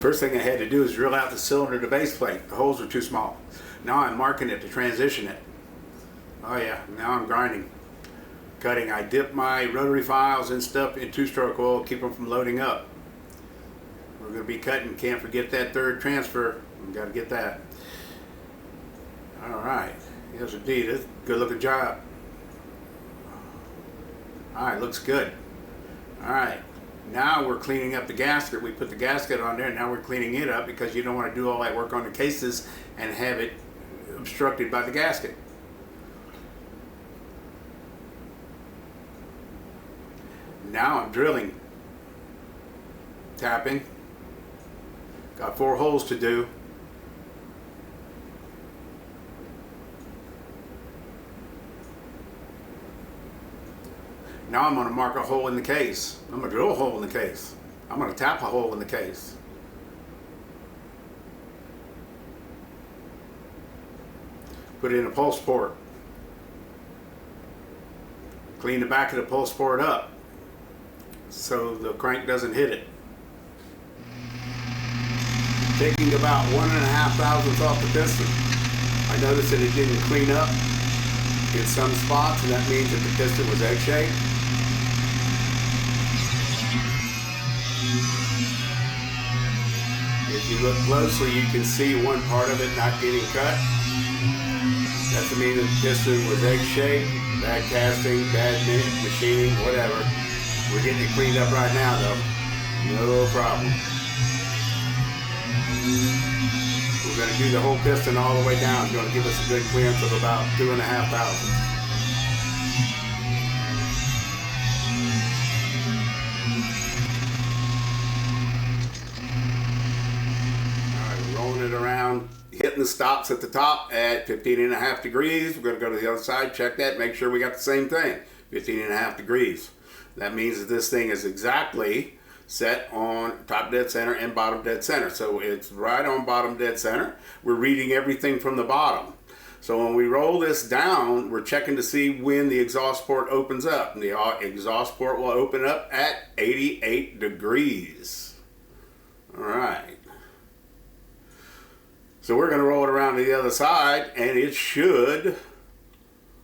First thing I had to do is drill out the cylinder to base plate. The holes were too small. Now I'm marking it to transition it. Oh yeah, now I'm grinding. Cutting, I dip my rotary files and stuff in two-stroke oil, keep them from loading up. We're going to be cutting, can't forget that third transfer. We've got to get that. Alright, yes indeed, it's a good looking job. Alright, looks good. Alright, now we're cleaning up the gasket. We put the gasket on there, and now we're cleaning it up because you don't want to do all that work on the cases and have it obstructed by the gasket. Now I'm drilling, tapping, got 4 holes to do. Now I'm going to mark a hole in the case. I'm going to drill a hole in the case. I'm going to tap a hole in the case. Put in a pulse port. Clean the back of the pulse port up so the crank doesn't hit it. Taking about 1.5 thousandths off the piston. I noticed that it didn't clean up in some spots, and that means that the piston was egg-shaped. If you look closely, you can see one part of it not getting cut. That's to mean that the piston was egg-shaped, bad casting, bad machining, whatever. We're getting it cleaned up right now, though. No problem. We're going to do the whole piston all the way down. It's going to give us a good clearance of about 2.5 thousandths. Rolling it around, hitting the stops at the top at 15.5 degrees. We're going to go to the other side, check that, make sure we got the same thing, 15.5 degrees. That means that this thing is exactly set on top dead center and bottom dead center. So it's right on bottom dead center. We're reading everything from the bottom. So when we roll this down, we're checking to see when the exhaust port opens up. And the exhaust port will open up at 88 degrees. All right. So we're going to roll it around to the other side, and it should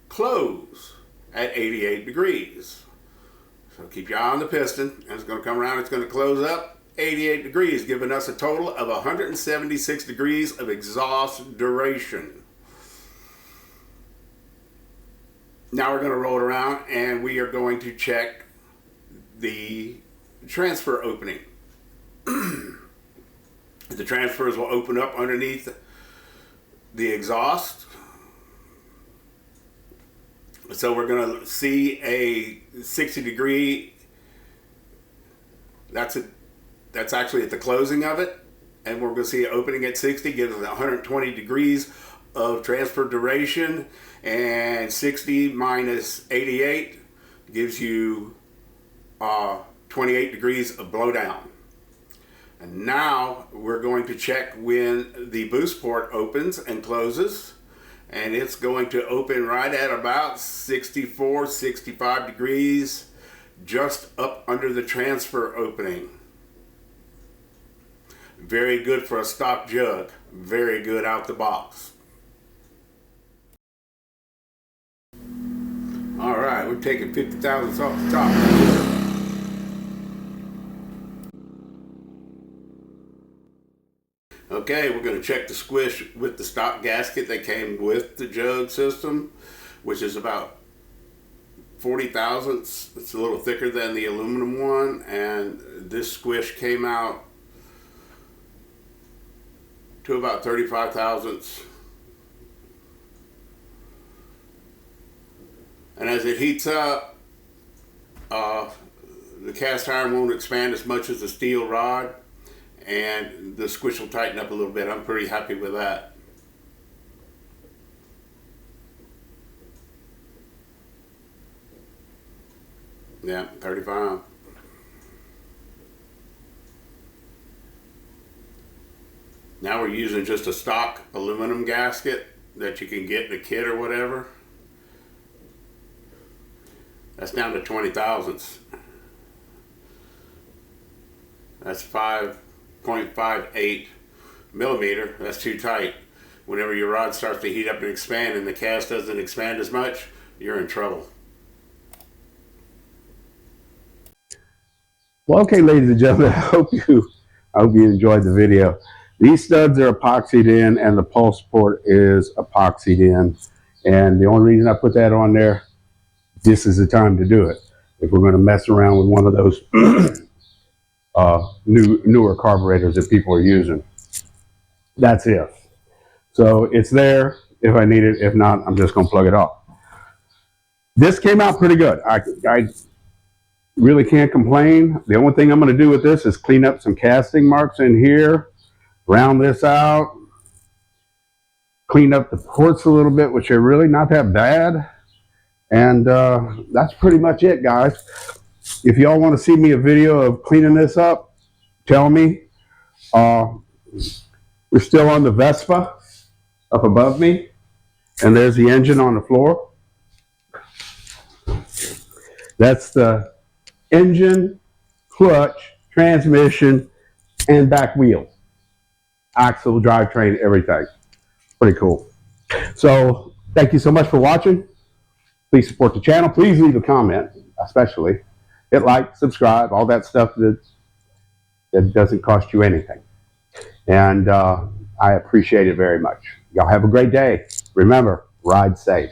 close at 88 degrees. So keep your eye on the piston, and it's going to come around, it's going to close up 88 degrees, giving us a total of 176 degrees of exhaust duration. Now we're going to roll it around, and we are going to check the transfer opening. The transfers will open up underneath the exhaust. So we're going to see a 60 degree, that's actually at the closing of it, and we're going to see it opening at 60, gives us 120 degrees of transfer duration, and 60 minus 88 gives you 28 degrees of blowdown. And now we're going to check when the boost port opens and closes, and it's going to open right at about 64, 65 degrees, just up under the transfer opening. Very good for a stock jug, very good out the box. All right, we're taking 50 thousandths off the top. Okay, we're going to check the squish with the stock gasket that came with the jug system, which is about 40 thousandths. It's a little thicker than the aluminum one, and this squish came out to about 35 thousandths. And as it heats up, the cast iron won't expand as much as the steel rod, and the squish will tighten up a little bit. I'm pretty happy with that. Yeah, 35. Now we're using just a stock aluminum gasket that you can get in a kit or whatever. That's down to 20 thousandths. That's 5 0.58 millimeter. That's too tight. Whenever your rod starts to heat up and expand and the cast doesn't expand as much, you're in trouble. Well, okay, ladies and gentlemen, I hope you enjoyed the video. These studs are epoxied in, and the pulse port is epoxied in. And the only reason I put that on there, this is the time to do it. If we're going to mess around with one of those newer carburetors that people are using, that's it. So it's there if I need it. If not, I'm just going to plug it off. This came out pretty good. I really can't complain. The only thing I'm going to do with this is clean up some casting marks in here, round this out, clean up the ports a little bit, which are really not that bad. And that's pretty much it, guys. If y'all want to see me a video of cleaning this up, tell me. We're still on the Vespa up above me, and there's the engine on the floor. That's the engine, clutch, transmission, and back wheel. Axle, drivetrain, everything. Pretty cool. So thank you so much for watching. Please support the channel. Please leave a comment, especially. Hit like, subscribe, all that stuff that doesn't cost you anything. And I appreciate it very much. Y'all have a great day. Remember, ride safe.